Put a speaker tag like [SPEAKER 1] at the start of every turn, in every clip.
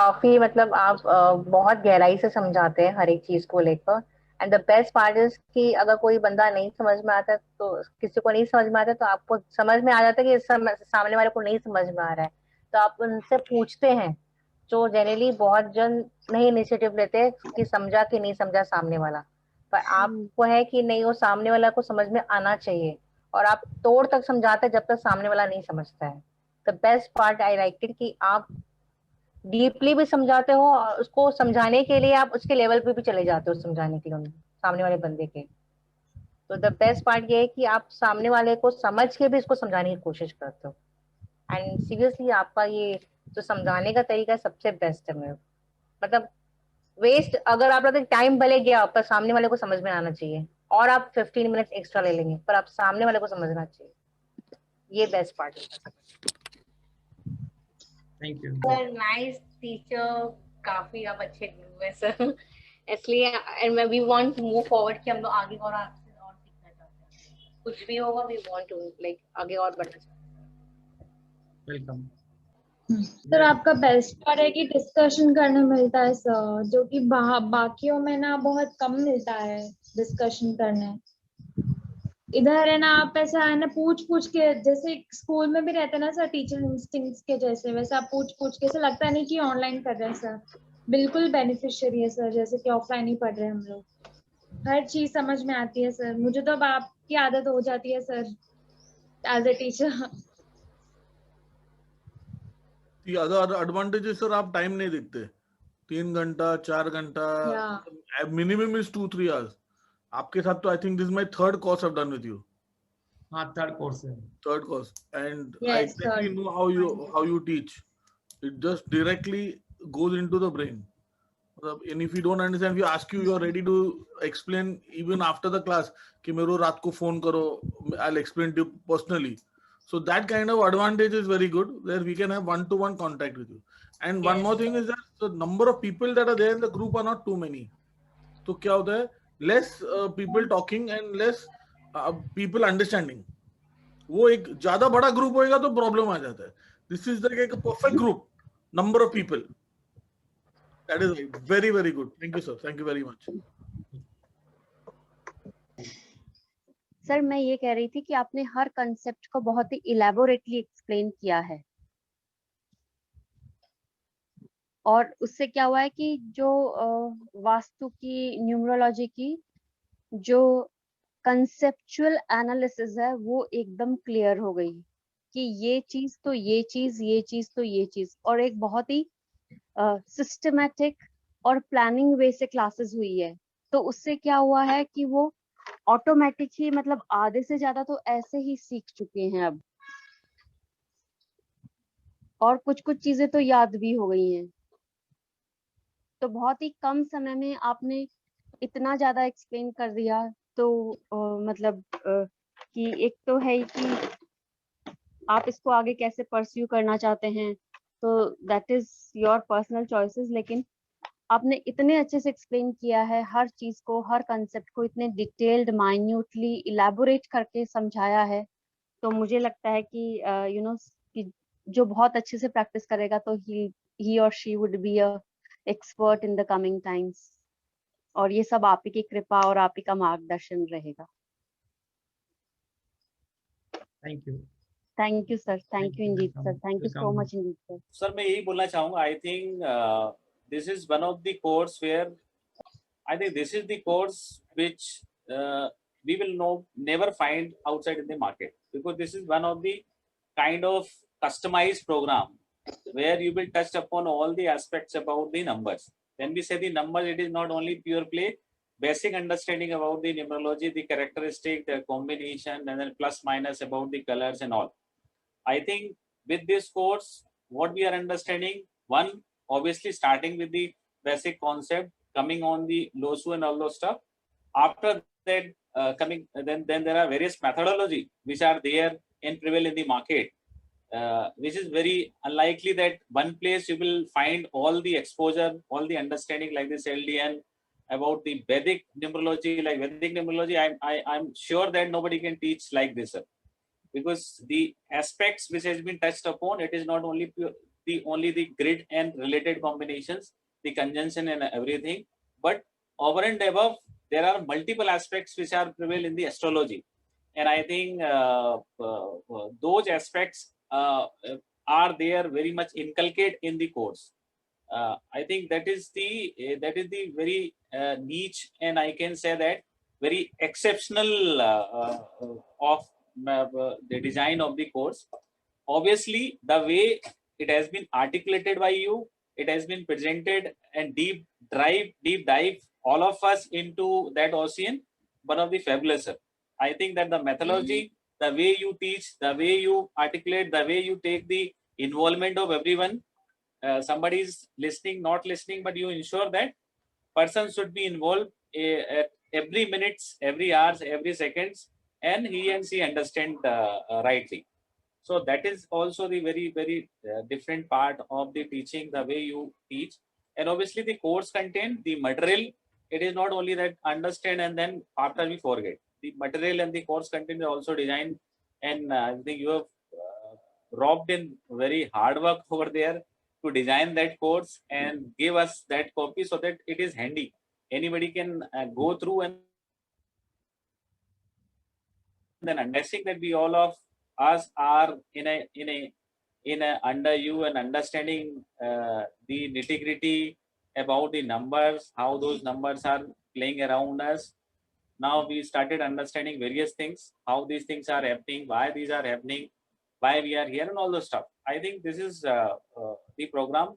[SPEAKER 1] काफी मतलब आप बहुत गहराई से समझाते हैं हर एक चीज को लेकर। And the best part is कि अगर कोई बंदा नहीं समझ में आता तो किसी को नहीं समझ में आता तो आपको समझ में आ जाता है कि सामने वाले को नहीं समझ में आ रहा है, तो आप उनसे पूछते हैं। जो जनरली बहुत जन नहीं इनिशिएटिव लेते कि समझा कि नहीं समझा सामने वाला, पर आपको है कि नहीं, वो सामने वाला को समझ में आना चाहिए। और आप तोड़ तक समझाते हैं जब तक सामने वाला नहीं समझता है। The best part I like it कि आप डीपली भी समझाते हो और उसको समझाने के लिए आप उसके लेवल पे भी चले जाते हो समझाने के लिए सामने वाले बंदे के। तो द बेस्ट पार्ट ये है कि आप सामने वाले को समझ के भी इसको समझाने की कोशिश करते हो। एंड सीरियसली आपका ये जो समझाने का तरीका है सबसे बेस्ट है मेरे, मतलब वेस्ट अगर आप लोग टाइम भले गया पर सामने वाले को समझ में आना चाहिए। और आप 15 मिनट एक्स्ट्रा ले लेंगे पर आप सामने वाले को समझना चाहिए। ये बेस्ट पार्ट है।
[SPEAKER 2] Thank you
[SPEAKER 1] sir nice teacher, काफी आप अच्छे गुरु हैं सर। इसलिए and we want to move forward कि हम लोग आगे और आपसे और सीखना चाहते हैं। कुछ भी होगा वी वांट टू लाइक आगे और बढ़ना चाहते हैं।
[SPEAKER 2] वेलकम
[SPEAKER 3] सर आपका बेस्ट पार्ट है कि डिस्कशन करने मिलता है सर, जो कि बाकियों में ना बहुत कम मिलता है डिस्कशन करने। इधर है ना आप ऐसा है ना पूछ पूछ के, जैसे स्कूल में भी रहते ना सर टीचर इंस्टिंक्ट्स के जैसे, वैसे आप पूछ पूछ के ऐसा लगता नहीं कि ऑनलाइन कर रहे हैं सर। बिल्कुल बेनिफिशियरी है सर, जैसे कि ऑफलाइन ही पढ़ रहे हैं हम लोग। हर चीज समझ में आती है सर। मुझे तो अब आपकी आदत हो जाती है sir as a teacher.
[SPEAKER 4] The other advantage is sir आप टाइम नहीं देखते, 3 घंटा 4 घंटा, मिनिमम इज 2-3 hours। आपके साथ तो आई think this my third course I've done with you।
[SPEAKER 2] हाँ थर्ड कोर्स है।
[SPEAKER 4] Third course and I
[SPEAKER 3] Yes,
[SPEAKER 4] exactly
[SPEAKER 3] third.
[SPEAKER 4] know how you teach। It just directly goes into the brain। And if you don't understand, if you ask you are ready to explain even after the class कि मेरे को रात को phone करो, I'll explain to you personally। So that kind of advantage is very good where we can have one-to-one contact with you। And one more thing is that the number of people that are there in the group are not too many। तो क्या होता है, less people talking and less people understanding। वो एक ज्यादा बड़ा group होएगा तो प्रॉब्लम आ जाता है। दिस इज लाइक एक perfect group, number of people. That is right, very very good. Thank you sir, thank you very much.
[SPEAKER 5] Sir मैं ये कह रही थी कि आपने हर कंसेप्ट को बहुत ही इलेबोरेटली एक्सप्लेन किया है, और उससे क्या हुआ है कि जो वास्तु की, न्यूमरोलॉजी की जो कंसेप्चुअल एनालिसिस है वो एकदम क्लियर हो गई कि ये चीज तो ये चीज, ये चीज तो ये चीज, और एक बहुत ही सिस्टमैटिक और प्लानिंग वे से क्लासेस हुई है। तो उससे क्या हुआ है कि वो ऑटोमेटिक ही, मतलब आधे से ज्यादा तो ऐसे ही सीख चुके हैं अब, और कुछ कुछ चीजें तो याद भी हो गई हैं। तो बहुत ही कम समय में आपने इतना ज्यादा एक्सप्लेन कर दिया। तो मतलब कि एक तो है कि आप इसको आगे कैसे परस्यू करना चाहते हैं, तो that is your personal choices, लेकिन आपने इतने अच्छे से एक्सप्लेन किया है हर चीज को, हर कंसेप्ट को इतने डिटेल्ड, माइन्यूटली इलैबोरेट करके समझाया है। तो मुझे लगता है कि यू नो कि जो बहुत अच्छे से प्रैक्टिस करेगा तो ही और she would be a expert in the coming times. और ये सब आप ही की कृपा और आप ही का मार्गदर्शन रहेगा।
[SPEAKER 2] Thank you.
[SPEAKER 5] Thank you sir, thank you indeed sir, thank you so much indeed sir.
[SPEAKER 6] Sir मैं यही बोलना चाहूंगा, I think this is one of the course where I think this is the course which we will never find outside in the market, because this is one of the kind of customized program where you will touch upon all the aspects about the numbers. When we say the numbers, it is not only pure play, basic understanding about the numerology, the characteristic, the combination, and then plus minus about the colors and all. I think with this course, what we are understanding, one, obviously starting with the basic concept, coming on the LOSU and all those stuff. After that, then there are various methodology which are there and prevail in the market, which is very unlikely that one place you will find all the exposure, all the understanding like this LDN about the Vedic numerology. Like Vedic numerology, I'm sure that nobody can teach like this, sir. Because the aspects which has been touched upon, it is not only pure, the only the grid and related combinations, the conjunction and everything, but over and above, there are multiple aspects which are prevail in the astrology. And I think those aspects are there very much inculcated in the course. I think that is the very niche, and I can say that very exceptional of the design of the course. Obviously, the way it has been articulated by you, it has been presented and deep dive all of us into that ocean. One of the fabulous, sir. I think that the methodology, the way you teach, the way you articulate, the way you take the involvement of everyone. Somebody is listening, not listening, but you ensure that person should be involved at every minutes, every hours, every seconds, and he and she understand rightly. So that is also the very different part of the teaching, the way you teach. And obviously the course content, the material, it is not only that understand and then after we forget. The material and the course content is also designed, and I think you have robbed in very hard work over there to design that course and give us that copy so that it is handy. Anybody can go through and then understanding that we all of us are in a under you and understanding the nitty-gritty about the numbers, how those numbers are playing around us. Now we started understanding various things, how these things are happening, why these are happening, why we are here, and all those stuff. I think this is the program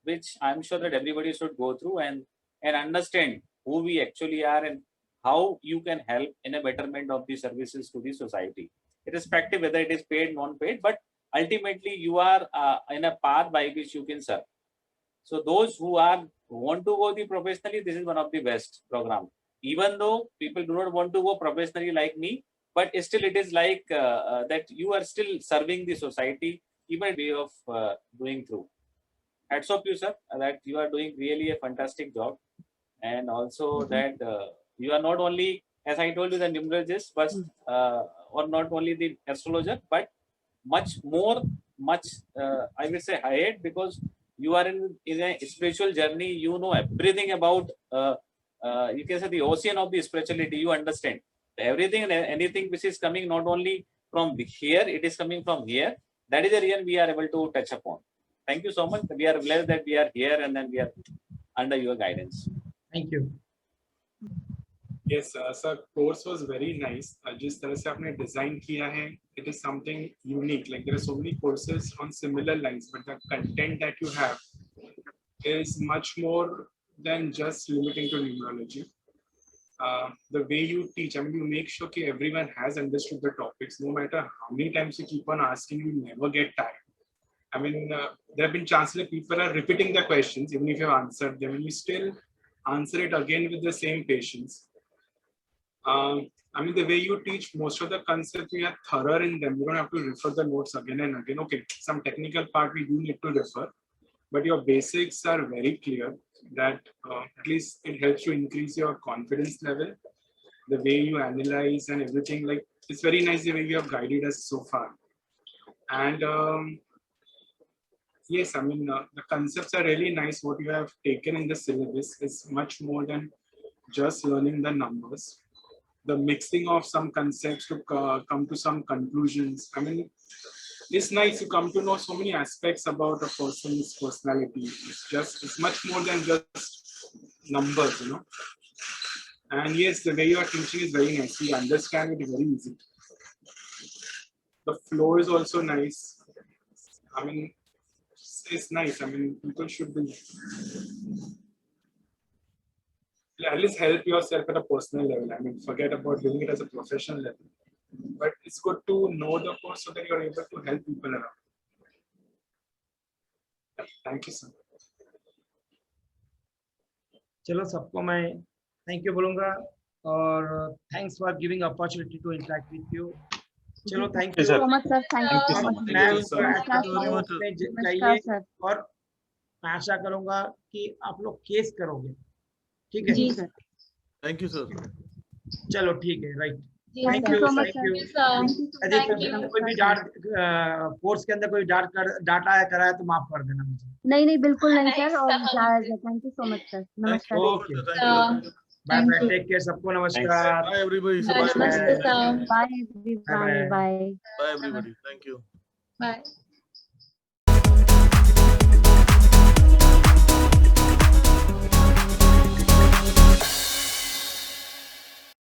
[SPEAKER 6] which I'm sure that everybody should go through and understand who we actually are and how you can help in a betterment of the services to the society, irrespective whether it is paid, non-paid, but ultimately you are in a path by which you can serve. So those who want to go the professionally, this is one of the best program. Even though people do not want to go professionally like me, but still it is like that you are still serving the society, even way of doing through. Hats off you, sir, that you are doing really a fantastic job. And also that you are not only, as I told you, the numerologist, but or not only the astrologer, but much more, I will say higher, because you are in a spiritual journey. You know everything about, you can say, the ocean of the spirituality. You understand everything and anything which is coming not only from here, it is coming from here. That is the reason we are able to touch upon. Thank you so much. We are blessed that we are here and then we are under your guidance.
[SPEAKER 2] Thank you.
[SPEAKER 7] Yes, sir, course was very nice. जिस तरह से आपने design किया है, it is something unique. Like there are so many courses on similar lines, but the content that you have is much more than just limiting to numerology. The way you teach, I mean, you make sure that everyone has understood the topics. No matter how many times you keep on asking, you never get tired. I mean, there have been chances that people are repeating the questions, even if you have answered them, and you still answer it again with the same patience. I mean, the way you teach, most of the concepts, we are thorough in them. You don't have to refer the notes again and again. Okay, some technical part we do need to refer, but your basics are very clear. That at least it helps you increase your confidence level. The way you analyze and everything, like it's very nice the way you have guided us so far. And yes, I mean, the concepts are really nice. What you have taken in the syllabus is much more than just learning the numbers. The mixing of some concepts to come to some conclusions. I mean, it's nice to come to know so many aspects about a person's personality. It's much more than just numbers, you know. And yes, the way you are teaching is very nice. We understand it very easy. The flow is also nice. I mean, it's nice. I mean, people should be. At least help yourself at a personal level. I mean, forget about doing it as a professional level. But it's good to know the course so that you're able to help people around. Thank you, sir.
[SPEAKER 2] चलो सबको मैं thank you बोलूंगा और thanks for giving opportunity to interact with you. चलो thank you
[SPEAKER 5] so much, sir. Thank you so much.
[SPEAKER 2] चाहिए और मैं आशा करूंगा कि आप लोग केस करोगे. ठीक है
[SPEAKER 5] जी सर.
[SPEAKER 4] Thank you, sir.
[SPEAKER 2] चलो ठीक है. राइट.
[SPEAKER 3] जी
[SPEAKER 2] thank
[SPEAKER 3] sir.
[SPEAKER 2] You
[SPEAKER 5] so much,
[SPEAKER 2] thank you
[SPEAKER 3] sir
[SPEAKER 2] यदि
[SPEAKER 3] थैंक यू।
[SPEAKER 2] कोई भी डांट कोर्स के अंदर कोई डाटा करा है तो माफ कर देना मुझे।
[SPEAKER 5] नहीं नहीं बिल्कुल नहीं
[SPEAKER 3] नहीं,
[SPEAKER 5] सर, और
[SPEAKER 3] सर।
[SPEAKER 5] जायज है। Thank you so much sir, नमस्कार।
[SPEAKER 2] Okay
[SPEAKER 4] Thank you.
[SPEAKER 2] Bye
[SPEAKER 3] Thank
[SPEAKER 2] bye,
[SPEAKER 3] you.
[SPEAKER 2] Take care, सबको नमस्कार।
[SPEAKER 4] Bye everybody.
[SPEAKER 3] नमस्ते sir.
[SPEAKER 5] Bye everyone,
[SPEAKER 2] Bye-bye.
[SPEAKER 5] Bye.
[SPEAKER 4] Bye everybody. Thank you.
[SPEAKER 3] Bye.